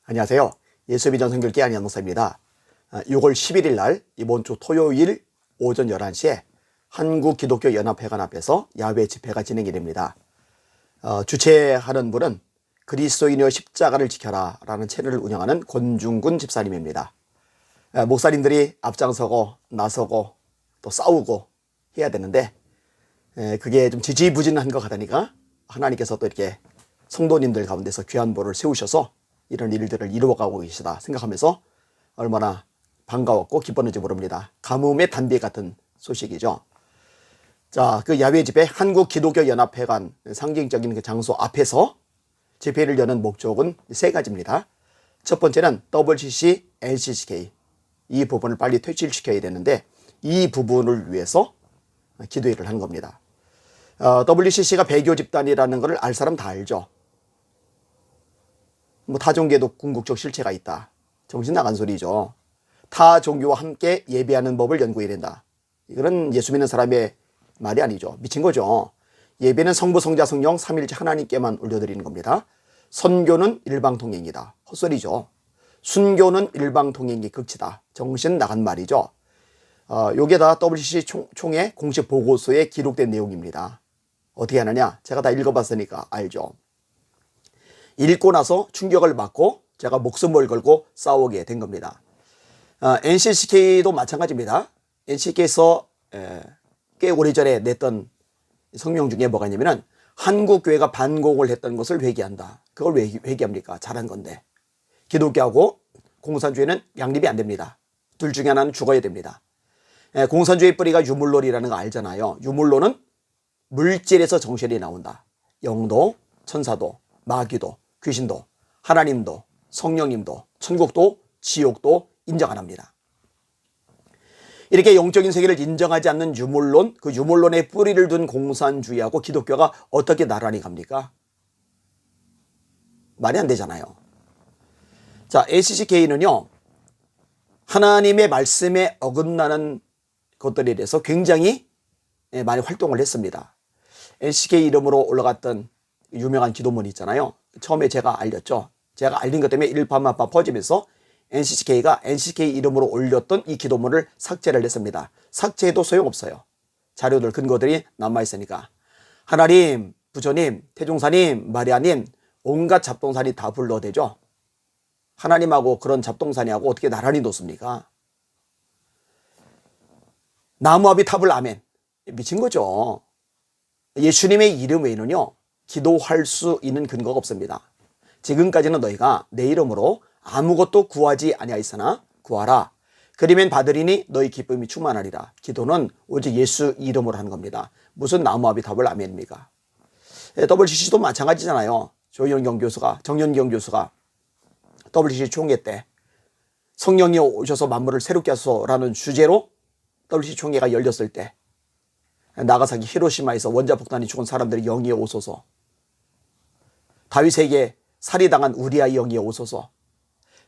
안녕하세요. 예수의 전성결기 안희연 목사입니다. 6월 11일 날 이번 주 토요일 오전 11시에 한국기독교연합회관 앞에서 야외 집회가 진행이 됩니다. 주최하는 분은 그리스도인의 십자가를 지켜라 라는 채널을 운영하는 권중군 집사님입니다. 목사님들이 앞장서고 나서고 또 싸우고 해야 되는데 그게 좀 지지부진한 것 같으니까 하나님께서 또 이렇게 성도님들 가운데서 귀한 보를 세우셔서 이런 일들을 이루어가고 계시다 생각하면서 얼마나 반가웠고 기뻤는지 모릅니다. 가뭄의 단비 같은 소식이죠. 자, 그 야외 집회 한국기독교연합회관 상징적인 그 장소 앞에서 집회를 여는 목적은 세 가지입니다. 첫 번째는 WCC, NCCK 이 부분을 빨리 퇴출시켜야 되는데 이 부분을 위해서 기도회를 하는 겁니다. WCC가 배교 집단이라는 것을 알 사람 다 알죠. 타 종교에도 궁극적 실체가 있다. 정신 나간 소리죠. 타 종교와 함께 예배하는 법을 연구해야 된다. 이거는 예수 믿는 사람의 말이 아니죠. 미친 거죠. 예배는 성부, 성자, 성령, 삼일째 하나님께만 올려드리는 겁니다. 선교는 일방통행이다. 헛소리죠. 순교는 일방통행이 극치다. 정신 나간 말이죠. 요게 다 WCC 총회 공식 보고서에 기록된 내용입니다. 어떻게 하느냐? 제가 다 읽어봤으니까 알죠. 읽고 나서 충격을 받고 제가 목숨을 걸고 싸우게 된 겁니다. NCCK도 마찬가지입니다. NCCK에서 꽤 오래전에 냈던 성명 중에 뭐가 있냐면은 한국교회가 반공을 했던 것을 회개한다. 그걸 왜 회개합니까? 잘한 건데. 기독교하고 공산주의는 양립이 안 됩니다. 둘 중에 하나는 죽어야 됩니다. 공산주의 뿌리가 유물론이라는 거 알잖아요. 유물론은 물질에서 정신이 나온다. 영도, 천사도, 마귀도, 귀신도, 하나님도, 성령님도, 천국도, 지옥도 인정 안 합니다. 이렇게 영적인 세계를 인정하지 않는 유물론, 그 유물론에 뿌리를 둔 공산주의하고 기독교가 어떻게 나란히 갑니까? 말이 안 되잖아요. 자, NCCK는요, 하나님의 말씀에 어긋나는 것들에 대해서 굉장히 많이 활동을 했습니다. NCCK 이름으로 올라갔던 유명한 기도문이 있잖아요. 처음에 제가 알렸죠. 제가 알린 것 때문에 일파만파 퍼지면서 NCCK가 NCCK 이름으로 올렸던 이 기도문을 삭제를 했습니다. 삭제해도 소용없어요. 자료들, 근거들이 남아있으니까. 하나님, 부처님, 태종사님, 마리아님, 온갖 잡동사니 다 불러대죠. 하나님하고 그런 잡동사니하고 어떻게 나란히 놓습니까? 나무아비 탑을 아멘. 미친 거죠. 예수님의 이름 외에는요, 기도할 수 있는 근거가 없습니다. 지금까지는 너희가 내 이름으로 아무것도 구하지 아니하였으나 구하라. 그리면 받으리니 너희 기쁨이 충만하리라. 기도는 오직 예수 이름으로 하는 겁니다. 무슨 나무아비 탑을 아멘입니까? WCC도 마찬가지잖아요. 정연경 교수가 WCC 총회 때 성령이 오셔서 만물을 새롭게 하소서라는 주제로 WCC 총회가 열렸을 때 나가사키 히로시마에서 원자폭탄이 죽은 사람들이 영이에 오소서, 다윗에게 살해당한 우리아의 영이에 오소서,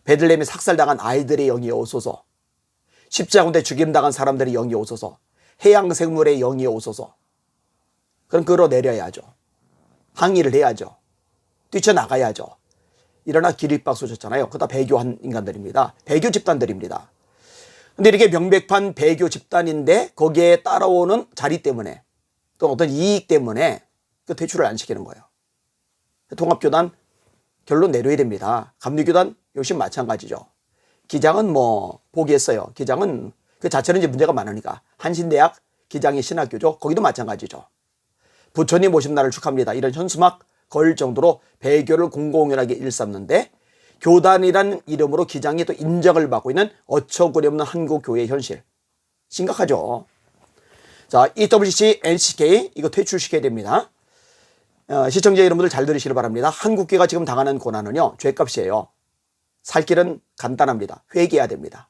베들레헴에 삭살당한 아이들의 영이에 오소서, 십자군대 죽임당한 사람들의 영이에 오소서, 해양생물의 영이에 오소서. 그럼 끌어내려야죠. 항의를 해야죠. 뛰쳐나가야죠. 일어나 기립박수 쳤잖아요. 그거 다 배교한 인간들입니다. 배교 집단들입니다. 근데 이렇게 명백한 배교 집단인데 거기에 따라오는 자리 때문에 또 어떤 이익 때문에 그 퇴출을 안 시키는 거예요. 통합교단 결론 내려야 됩니다. 감리교단 역시 마찬가지죠. 기장은 뭐 포기했어요. 기장은 그 자체는 이제 문제가 많으니까. 한신대학 기장이 신학교죠. 거기도 마찬가지죠. 부처님 오신 날을 축하합니다. 이런 현수막 걸 정도로 배교를 공공연하게 일삼는데 교단이라는 이름으로 기장이 또 인정을 받고 있는 어처구니없는 한국교회의 현실. 심각하죠. 자, EWC, NCK 이거 퇴출시켜야 됩니다. 시청자 여러분들 잘 들으시길 바랍니다. 한국교회가 지금 당하는 고난은요, 죄값이에요. 살 길은 간단합니다. 회개해야 됩니다.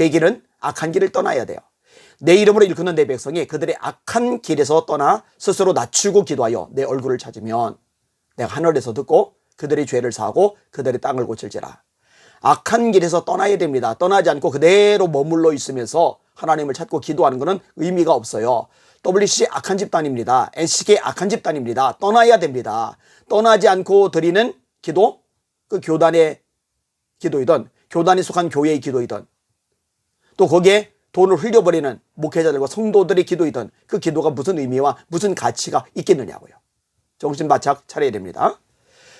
회개는 악한 길을 떠나야 돼요. 내 이름으로 일컫는 내 백성이 그들의 악한 길에서 떠나 스스로 낮추고 기도하여 내 얼굴을 찾으면 내가 하늘에서 듣고 그들의 죄를 사하고 그들의 땅을 고칠지라. 악한 길에서 떠나야 됩니다. 떠나지 않고 그대로 머물러 있으면서 하나님을 찾고 기도하는 것은 의미가 없어요. WCC 악한 집단입니다. NCK 악한 집단입니다. 떠나야 됩니다. 떠나지 않고 드리는 기도, 그 교단의 기도이든 교단에 속한 교회의 기도이든 또 거기에 돈을 흘려버리는 목회자들과 성도들의 기도이든 그 기도가 무슨 의미와 무슨 가치가 있겠느냐고요. 정신 바짝 차려야 됩니다.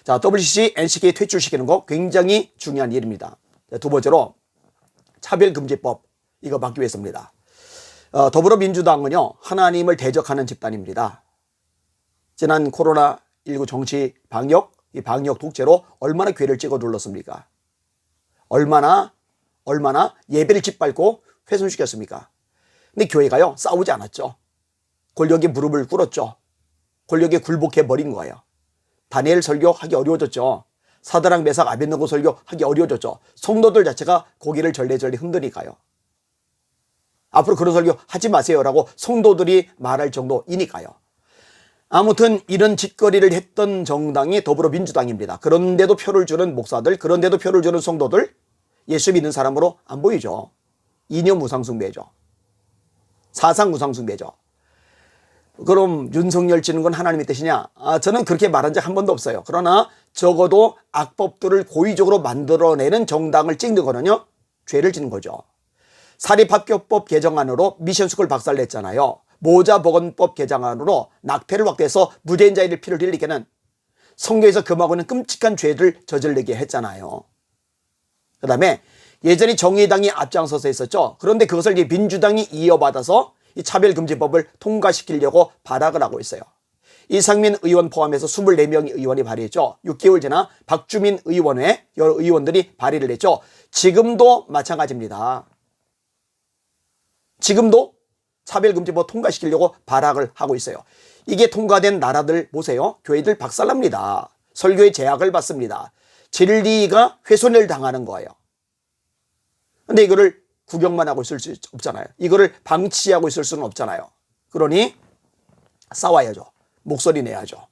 자, WCC, NCK 퇴출시키는 거 굉장히 중요한 일입니다. 두 번째로 차별금지법, 이거 막기 위해서입니다. 더불어민주당은요, 하나님을 대적하는 집단입니다. 지난 코로나19 정치 방역, 이 방역 독재로 얼마나 괴를 찍어 눌렀습니까? 얼마나 예배를 짓밟고 훼손시켰습니까? 근데 교회가요, 싸우지 않았죠. 권력에 무릎을 꿇었죠. 권력에 굴복해버린 거예요. 다니엘 설교하기 어려워졌죠. 사드락 메삭 아벳느고 설교하기 어려워졌죠. 성도들 자체가 고개를 절레절레 흔드니까요. 앞으로 그런 설교 하지 마세요라고 성도들이 말할 정도이니까요. 아무튼 이런 짓거리를 했던 정당이 더불어민주당입니다. 그런데도 표를 주는 목사들, 그런데도 표를 주는 성도들, 예수 믿는 사람으로 안 보이죠. 이념 우상숭배죠. 사상 우상숭배죠. 그럼 윤석열 치는 건 하나님의 뜻이냐? 저는 그렇게 말한 적 한 번도 없어요. 그러나 적어도 악법들을 고의적으로 만들어내는 정당을 찍는 거는요, 죄를 짓는 거죠. 사립학교법 개정안으로 미션스쿨 박살냈잖아요. 모자보건법 개정안으로 낙태를 확대해서 무죄인자의 피를 흘리게는 성경에서 금하고는 끔찍한 죄를 저지르게 했잖아요. 그 다음에 예전에 정의당이 앞장서서 했었죠. 그런데 그것을 이제 민주당이 이어받아서 이 차별금지법을 통과시키려고 발악을 하고 있어요. 이상민 의원 포함해서 24명의 의원이 발의했죠. 6개월 지나 박주민 의원회 여러 의원들이 발의를 했죠. 지금도 마찬가지입니다. 지금도 차별금지법 통과시키려고 발악을 하고 있어요. 이게 통과된 나라들 보세요. 교회들 박살납니다. 설교의 제약을 받습니다. 진리가 훼손을 당하는 거예요. 근데 이거를 구경만 하고 있을 수 없잖아요. 이거를 방치하고 있을 수는 없잖아요. 그러니 싸워야죠. 목소리 내야죠.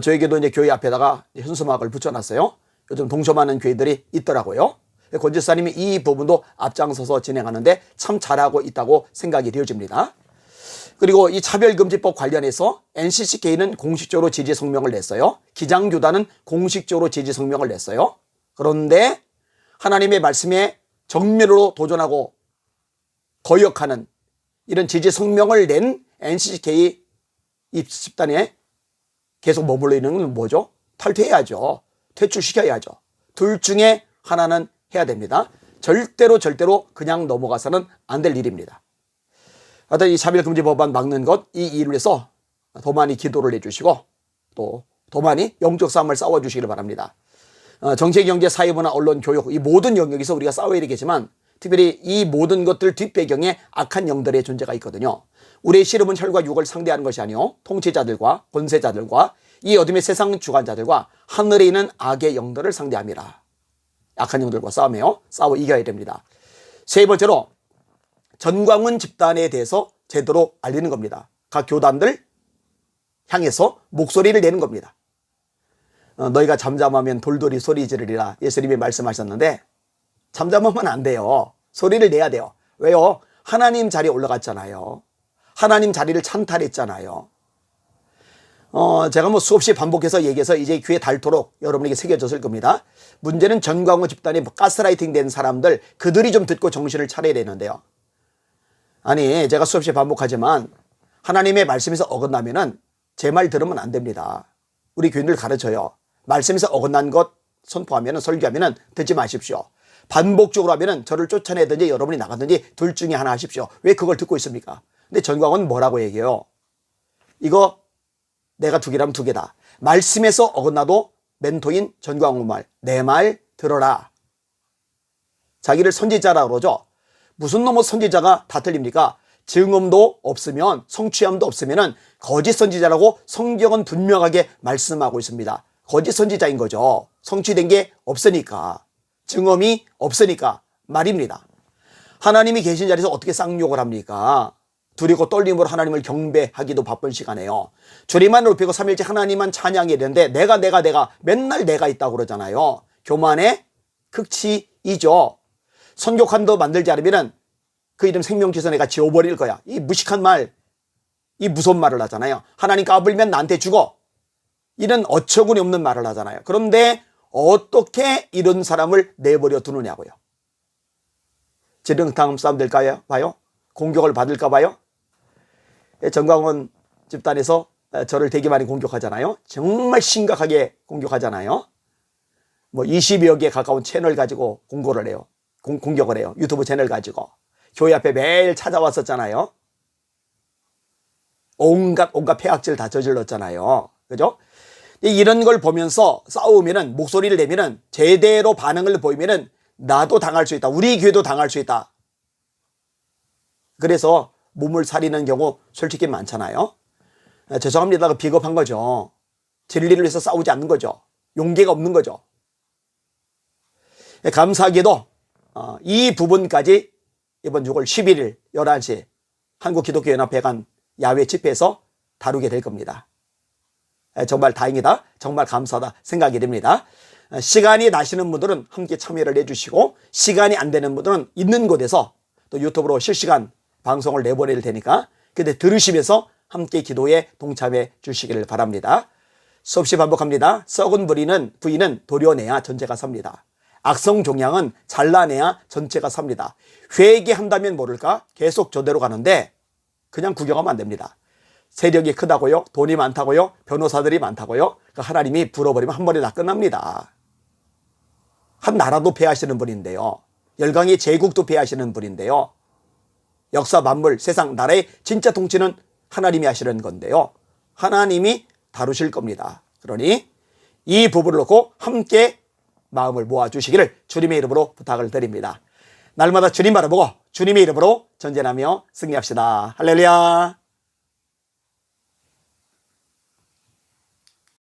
저에게도 이제 교회 앞에다가 현수막을 붙여놨어요. 요즘 동참하는 교회들이 있더라고요. 권 지사님이 이 부분도 앞장서서 진행하는데 참 잘하고 있다고 생각이 되어집니다. 그리고 이 차별금지법 관련해서 NCCK는 공식적으로 지지 성명을 냈어요. 기장교단은 공식적으로 지지 성명을 냈어요. 그런데 하나님의 말씀에 정면으로 도전하고 거역하는 이런 지지 성명을 낸 NCCK 이 집단에 계속 머물러 있는 건 뭐죠? 탈퇴해야죠. 퇴출시켜야죠. 둘 중에 하나는 해야 됩니다. 절대로 그냥 넘어가서는 안 될 일입니다. 하여튼 이 차별금지 법안 막는 것, 이 일을 위해서 더 많이 기도를 해주시고 또 더 많이 영적 싸움을 싸워주시기를 바랍니다. 정치, 경제, 사회문화, 언론, 교육 이 모든 영역에서 우리가 싸워야 되겠지만 특별히 이 모든 것들 뒷배경에 악한 영들의 존재가 있거든요. 우리의 씨름은 혈과 육을 상대하는 것이 아니요 통치자들과 권세자들과 이 어둠의 세상 주관자들과 하늘에 있는 악의 영들을 상대합니다. 악한 영들과 싸워 이겨야 됩니다. 세 번째로 전광훈 집단에 대해서 제대로 알리는 겁니다. 각 교단들 향해서 목소리를 내는 겁니다. 너희가 잠잠하면 돌돌이 소리 지르리라 예수님이 말씀하셨는데 잠잠하면 안 돼요. 소리를 내야 돼요. 왜요? 하나님 자리에 올라갔잖아요. 하나님 자리를 찬탈했잖아요. 제가 뭐 수없이 반복해서 얘기해서 이제 귀에 닳도록 여러분에게 새겨졌을 겁니다. 문제는 전광훈 집단이 가스라이팅 된 사람들 그들이 좀 듣고 정신을 차려야 되는데요. 아니 제가 수없이 반복하지만 하나님의 말씀에서 어긋나면은 제 말 들으면 안 됩니다. 우리 교인들 가르쳐요. 말씀에서 어긋난 것 선포하면 설교하면 듣지 마십시오. 반복적으로 하면 저를 쫓아내든지 여러분이 나가든지 둘 중에 하나 하십시오. 왜 그걸 듣고 있습니까? 근데 전광훈은 뭐라고 얘기해요? 이거 내가 두 개라면 두 개다. 말씀에서 어긋나도 멘토인 전광훈 말, 내 말 들어라. 자기를 선지자라고 그러죠. 무슨 놈의 선지자가 다 틀립니까? 증언도 없으면 성취함도 없으면 거짓 선지자라고 성경은 분명하게 말씀하고 있습니다. 거짓 선지자인 거죠. 성취된 게 없으니까. 증언이 없으니까 말입니다. 하나님이 계신 자리에서 어떻게 쌍욕을 합니까? 두리고 떨림으로 하나님을 경배하기도 바쁜 시간에요. 주님만 높이고 삼일째 하나님만 찬양해야 되는데 내가 맨날 내가 있다고 그러잖아요. 교만의 극치이죠. 선교관도 만들지 않으면 그 이름 생명지서 내가 지워버릴 거야. 이 무식한 말, 이 무서운 말을 하잖아요. 하나님 까불면 나한테 죽어. 이런 어처구니 없는 말을 하잖아요. 그런데 어떻게 이런 사람을 내버려 두느냐고요. 지렁탕 싸움 될까요? 봐요. 공격을 받을까 봐요. 정광훈 집단에서 저를 되게 많이 공격하잖아요. 정말 심각하게 공격하잖아요. 뭐 20여 개 가까운 채널 가지고 공격을 해요. 공격을 해요. 유튜브 채널 가지고. 교회 앞에 매일 찾아왔었잖아요. 온갖 폐악질 다 저질렀잖아요. 그죠? 이런 걸 보면서 싸우면은, 목소리를 내면은, 제대로 반응을 보이면은 나도 당할 수 있다. 우리 교회도 당할 수 있다. 그래서 몸을 사리는 경우 솔직히 많잖아요. 죄송합니다. 비겁한 거죠. 진리를 위해서 싸우지 않는 거죠. 용기가 없는 거죠. 감사하게도 이 부분까지 이번 6월 11일 11시 한국기독교연합회관 야외 집회에서 다루게 될 겁니다. 정말 다행이다, 정말 감사하다 생각이 됩니다. 시간이 나시는 분들은 함께 참여를 해주시고, 시간이 안 되는 분들은 있는 곳에서 또 유튜브로 실시간 방송을 내보낼 테니까 그때 들으시면서 함께 기도에 동참해 주시기를 바랍니다. 수없이 반복합니다. 썩은 부인은 도려내야 전체가 삽니다. 악성 종양은 잘라내야 전체가 삽니다. 회개한다면 모를까? 계속 저대로 가는데 그냥 구경하면 안 됩니다. 세력이 크다고요? 돈이 많다고요? 변호사들이 많다고요? 하나님이 불어버리면 한 번에 다 끝납니다. 한 나라도 패하시는 분인데요. 열강의 제국도 패하시는 분인데요. 역사 만물 세상 나라의 진짜 통치는 하나님이 하시는 건데요. 하나님이 다루실 겁니다. 그러니 이 부분을 놓고 함께 마음을 모아주시기를 주님의 이름으로 부탁을 드립니다. 날마다 주님 바라보고 주님의 이름으로 전쟁하며 승리합시다. 할렐루야.